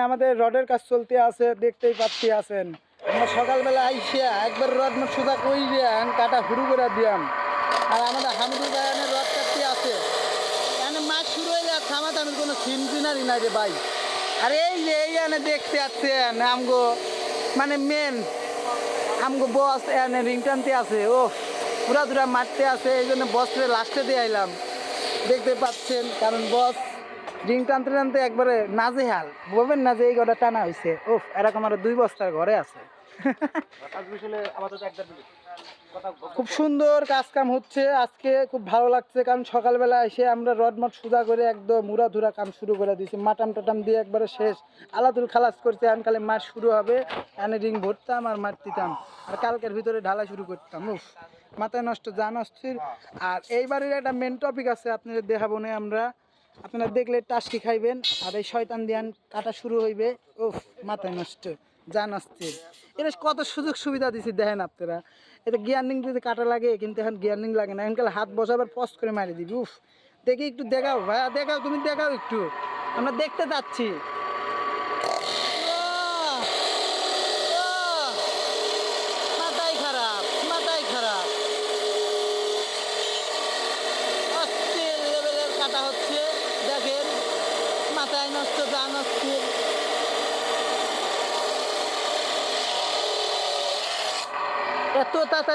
আমাদের রডের কাজ চলতে আছে, দেখতেই পাচ্ছি আছেন। আমরা সকালবেলা আইসিয়া একবার রড মোট সোজা কই দিয়াম, কাটা শুরু করে দিয়াম। আর আমাদের হামিদুল ভাইয়ানের রড কাটতে আছে। এখানে মাছ শুরু হইলে আর থামাথামির কোনো সিনারি নাই রে ভাই। আর এই যে এই এনে দেখতে পাচ্ছেন আমগো মানে মেন আমগো বস এনে রিং টানতে আছে। ও পুরা দুরা মারতে আছে, এই জন্য বসরে লাস্টে দিয়ে আইলাম। দেখতে পাচ্ছেন কারণ বস রিং টানতে টানতে একবারে নাজেহাল, বলবেন না যে এই ঘরটা টানা হয়েছে। ওফ, এরকম আরো 2 বস্তার ঘরে আছে। খুব সুন্দর কাজ কাম হচ্ছে আজকে, খুব ভালো লাগছে। কারণ সকালবেলা এসে আমরা রডমট সোজা করে একদম মুড়াধুরা কাম শুরু করে দিয়েছি। মাটাম টাটাম দিয়ে একবারে শেষ, আলাদুল খালাস করছে। আনকালে মাছ শুরু হবে, এনে রিং ভরতাম আর মাছ দিতাম, আর কালকের ভিতরে ঢালা শুরু করতাম। উফ, মাথায় নষ্ট, জান অস্থির। আর এইবারের একটা মেন টপিক আছে, আপনাদের দেখাবো না আমরা, আপনারা দেখলে টাস্কি খাইবেন। আর এই শয়তান দিয়ান কাটা শুরু হইবে। উফ, মাথায় নষ্ট, জান অস্থির। এটা কত সুযোগ সুবিধা দিছি দেখেন আপনারা। এটা গিয়ারিং যদি কাটা লাগে, কিন্তু এখন গিয়ারিং লাগে না, এখানকাল হাত বসাবার পজ করে মারি দিবি। উফ, দেখি একটু দেখাও ভাইয়া, দেখাও, তুমি দেখাও একটু, আমরা দেখতে যাচ্ছি। মাথায় খারাপ, মাথায় খারাপ, অস্থির লেভেলের কাটা হচ্ছে দেখেন। মাথায় নষ্ট, জান অস্থির। এত তাড়াতাড়ি